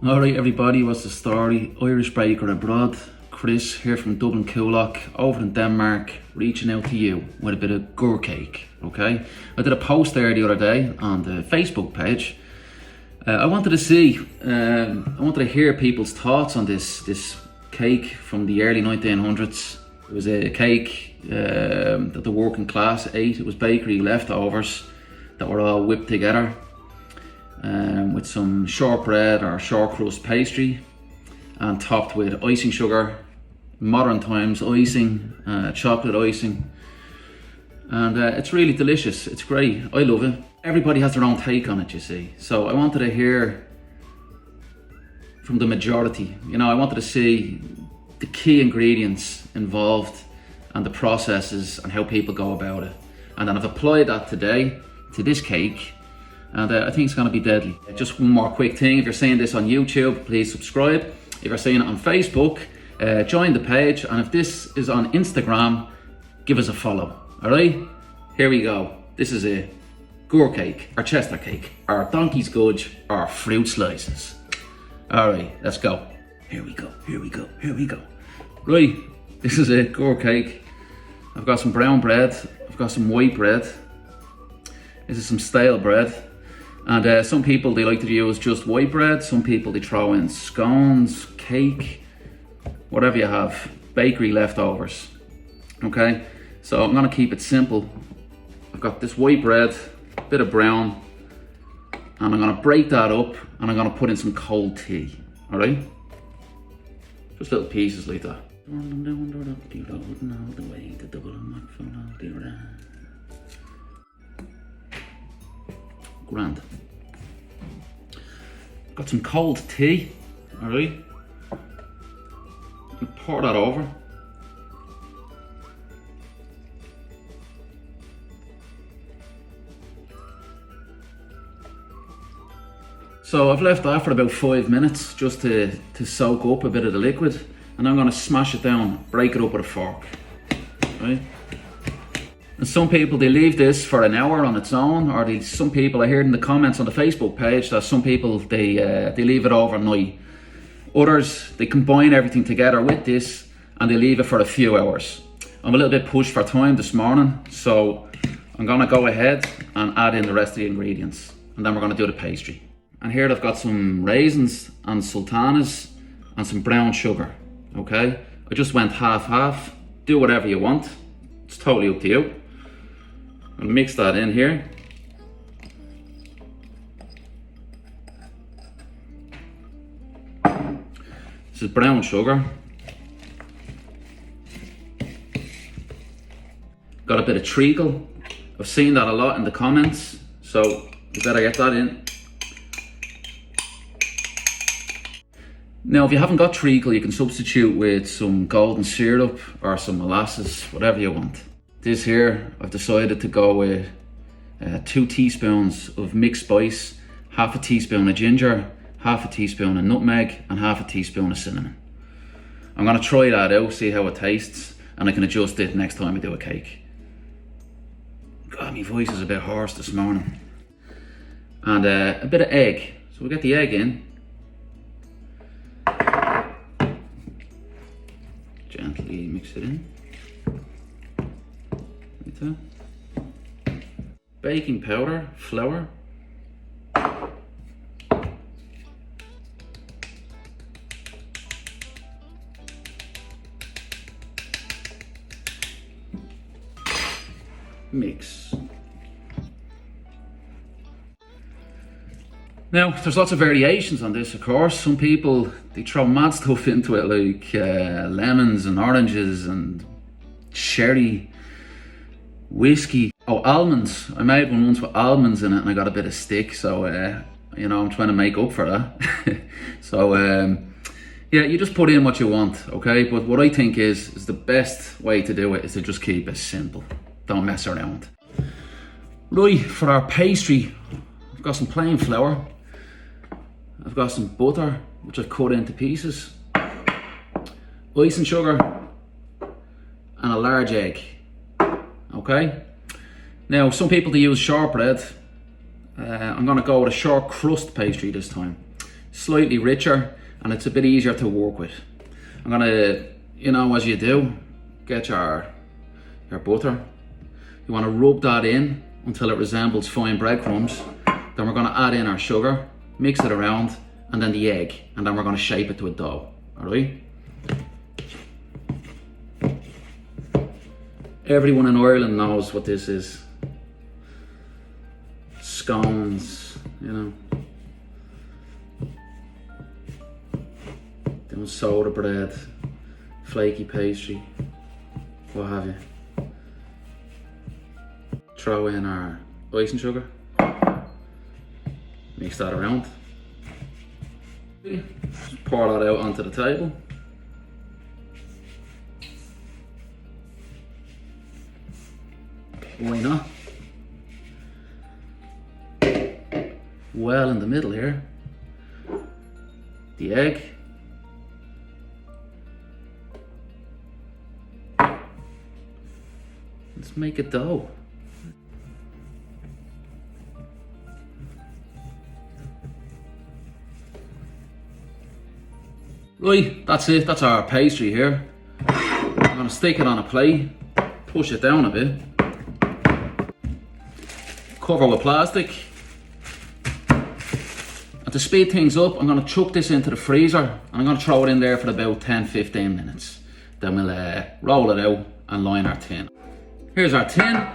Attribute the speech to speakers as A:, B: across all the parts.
A: Alright everybody, what's the story? Irish baker abroad, Chris here from Dublin Coolock, over in Denmark, reaching out to you with a bit of gore cake, okay? I did a post there the other day on the Facebook page. I wanted to hear people's thoughts on this cake from the early 1900s. It was a cake that the working class ate. It was bakery leftovers that were all whipped together. With some shortbread or shortcrust pastry and topped with icing sugar, modern times icing, chocolate icing, and it's really delicious. It's great. I love it. Everybody has their own take on it, you see, so I wanted to hear from the majority. You know, I wanted to see the key ingredients involved and the processes and how people go about it, and then I've applied that today to this cake. And I think it's going to be deadly. Just one more quick thing, if you're seeing this on YouTube, please subscribe. If you're seeing it on Facebook, join the page. And if this is on Instagram, give us a follow, all right? Here we go. This is a gore cake, or chester cake, or donkey's gudge, or fruit slices. All right, let's go. Here we go, here we go, here we go. Right, this is a gore cake. I've got some brown bread, I've got some white bread. This is some stale bread. And some people, they like to use just white bread. Some people, they throw in scones, cake, whatever you have, bakery leftovers. Okay, so I'm gonna keep it simple. I've got this white bread, a bit of brown, and I'm gonna break that up and I'm gonna put in some cold tea, all right? Just little pieces like that. Grand. Got some cold tea, all right? Pour that over. So I've left that for about 5 minutes just to soak up a bit of the liquid, and I'm gonna smash it down, break it up with a fork, right? And some people, they leave this for an hour on its own, or some people, I heard in the comments on the Facebook page that some people, they leave it overnight. Others, they combine everything together with this and they leave it for a few hours. I'm a little bit pushed for time this morning, so I'm gonna go ahead and add in the rest of the ingredients, and then we're gonna do the pastry. And here I've got some raisins and sultanas and some brown sugar, okay? I just went half-half. Do whatever you want. It's totally up to you. I'll mix that in here. This is brown sugar. Got a bit of treacle. I've seen that a lot in the comments, so you better get that in. Now, if you haven't got treacle, you can substitute with some golden syrup or some molasses, whatever you want. This here, I've decided to go with 2 teaspoons of mixed spice, half a teaspoon of ginger, half a teaspoon of nutmeg, and half a teaspoon of cinnamon. I'm gonna try that out, see how it tastes, and I can adjust it next time I do a cake. God, my voice is a bit hoarse this morning. And a bit of egg. So we'll get the egg in. Gently mix it in. Like that. Baking powder, flour. Mix. Now, there's lots of variations on this, of course. Some people, they throw mad stuff into it, like lemons and oranges and cherry, whiskey. Oh, almonds. I made one once with almonds in it and I got a bit of stick, so you know, I'm trying to make up for that. So yeah, you just put in what you want, okay? But what I think is the best way to do it is to just keep it simple. Don't mess around. Right, for our pastry, I've got some plain flour. I've got some butter, which I've cut into pieces, icing sugar, and a large egg, okay? Now, some people, they use shortbread. I'm gonna go with a short crust pastry this time. slightly richer, and it's a bit easier to work with. I'm gonna, you know, as you do, get your butter. You wanna rub that in until it resembles fine breadcrumbs. Then we're gonna add in our sugar, mix it around, and then the egg, and then we're gonna shape it to a dough, all right? Everyone in Ireland knows what this is. Scones, you know. Doing soda bread, flaky pastry, what have you. Throw in our icing sugar. Mix that around. Just pour that out onto the table. Why not? Well in the middle here. The egg. Let's make a dough. Right, that's it, that's our pastry here. I'm gonna stick it on a plate, push it down a bit, cover with plastic. And to speed things up, I'm gonna chuck this into the freezer and I'm gonna throw it in there for about 10-15 minutes. Then we'll roll it out and line our tin. Here's our tin.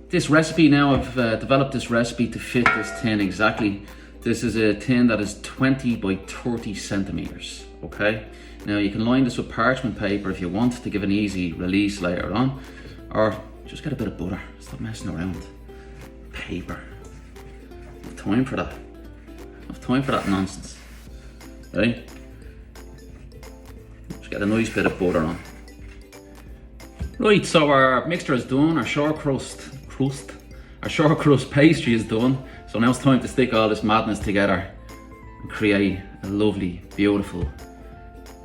A: This recipe now, I've developed this recipe to fit this tin exactly. This is a tin that is 20 by 30 centimeters, okay? Now you can line this with parchment paper if you want to give an easy release later on, or just get a bit of butter, stop messing around. Paper, I have time for that. I have time for that nonsense, right? Just get a nice bit of butter on. Right, so our mixture is done, our shortcrust pastry is done. So now it's time to stick all this madness together and create a lovely, beautiful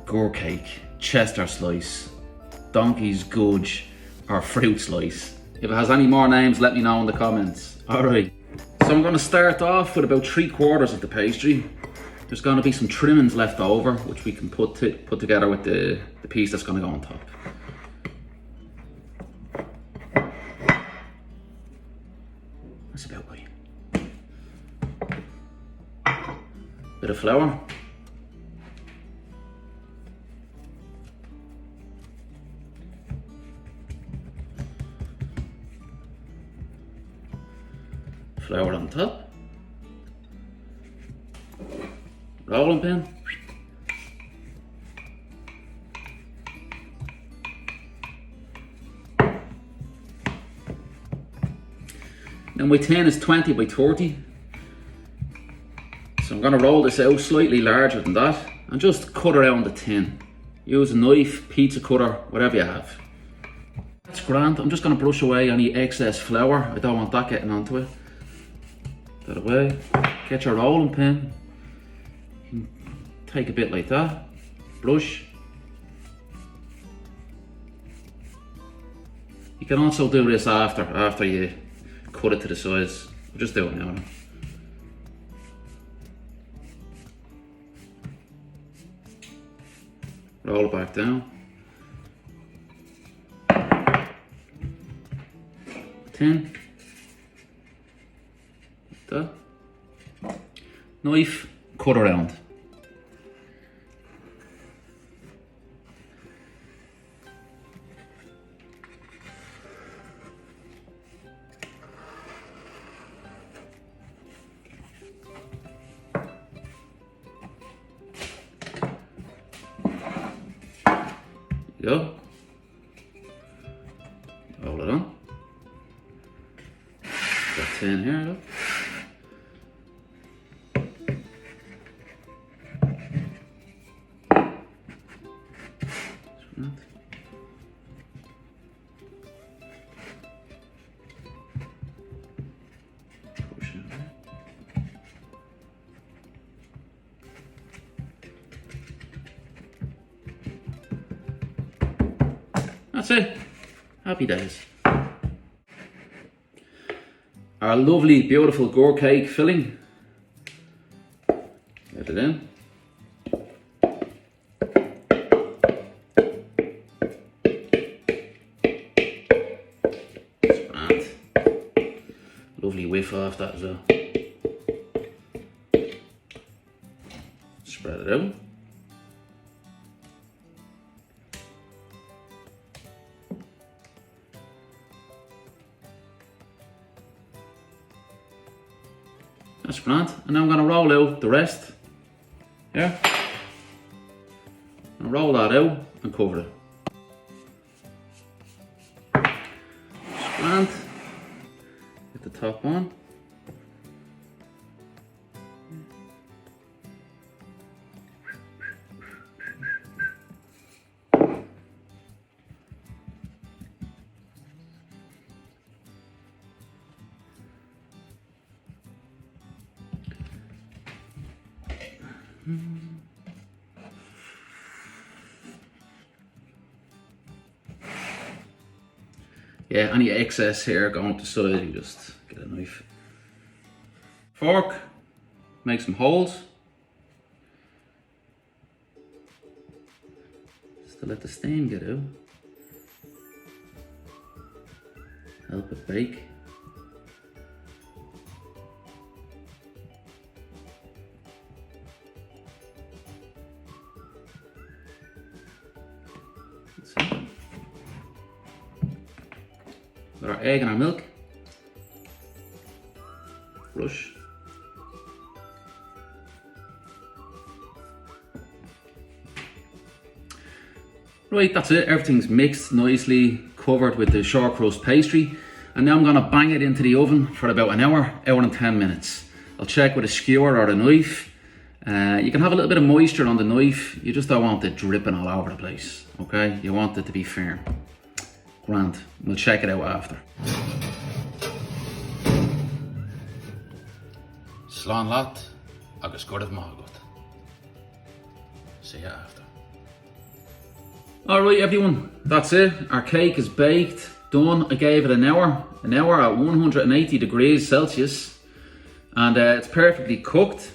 A: gore cake, Chester slice, donkey's gudge, or fruit slice. If it has any more names, let me know in the comments. Alright, so I'm going to start off with about 3/4 of the pastry. There's going to be some trimmings left over, which we can put together with the piece that's going to go on top. That's about right. Bit of flour. Flour on top. Rolling pin. Now my tin is 20 by 30. So I'm going to roll this out slightly larger than that and just cut around the tin. Use a knife, pizza cutter, whatever you have. That's grand. I'm just going to brush away any excess flour. I don't want that getting onto it. That away. Get your rolling pin. You can take a bit like that. Brush. You can also do this after you cut it to the size. We'll just do it now. Roll it back down. Tin. Like that. Knife, cut around. Go. Roll it on. Got tin here, look. Push it there. That's it. Happy days. Our lovely, beautiful gore cake filling. There Get it in. That's grand. Lovely whiff off that as well. Spread it out. That's grand. And now I'm going to roll out the rest. Yeah. And roll that out and cover it. That's grand. Get the top on. Yeah, any excess here going up the side, you just get a knife. Fork, make some holes. Just to let the steam get out. Help it bake. Got our egg and our milk. Brush. Right, that's it. Everything's mixed nicely, covered with the shortcrust pastry. And now I'm gonna bang it into the oven for about an hour and 10 minutes. I'll check with a skewer or a knife. You can have a little bit of moisture on the knife. You just don't want it dripping all over the place, okay? You want it to be firm. Grand. We'll check it out after. Slán leat agus gurh mágat. See you after. Alright everyone, that's it. Our cake is baked, done. I gave it an hour at 180 degrees Celsius. And it's perfectly cooked.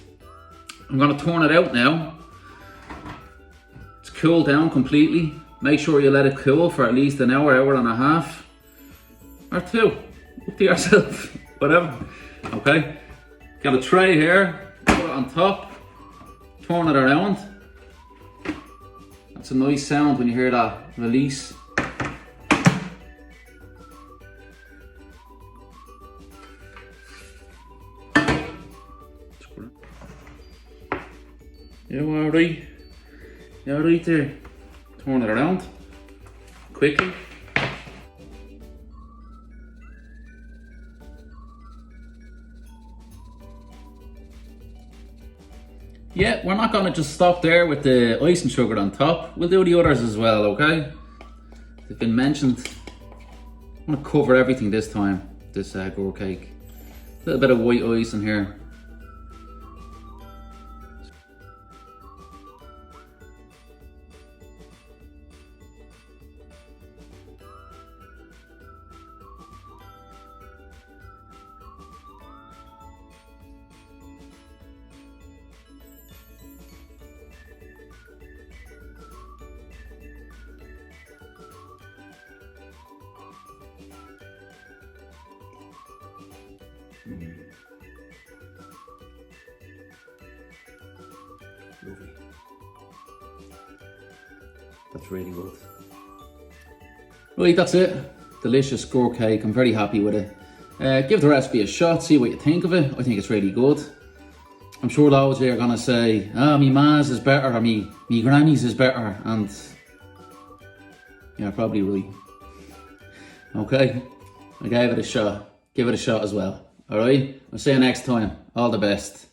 A: I'm gonna turn it out now. It's cooled down completely. Make sure you let it cool for at least an hour and a half. Or two. Up to yourself. Whatever. Okay. Got a tray here. Put it on top. Turn it around. That's a nice sound when you hear that release. You alright? You alright there? Turn it around quickly. Yeah, we're not gonna just stop there with the icing sugar on top. We'll do the others as well, okay? They've been mentioned. I'm gonna cover everything this time, this gore cake. A little bit of white icing here. Lovely. That's really good. Right, that's it. Delicious gore cake. I'm very happy with it. Give the recipe a shot, see what you think of it. I think it's really good. I'm sure loads of you are gonna say, me ma's is better or me granny's is better, and you're probably right. Okay, I gave it a shot. Give it a shot as well. Alright, I'll see you next time. All the best.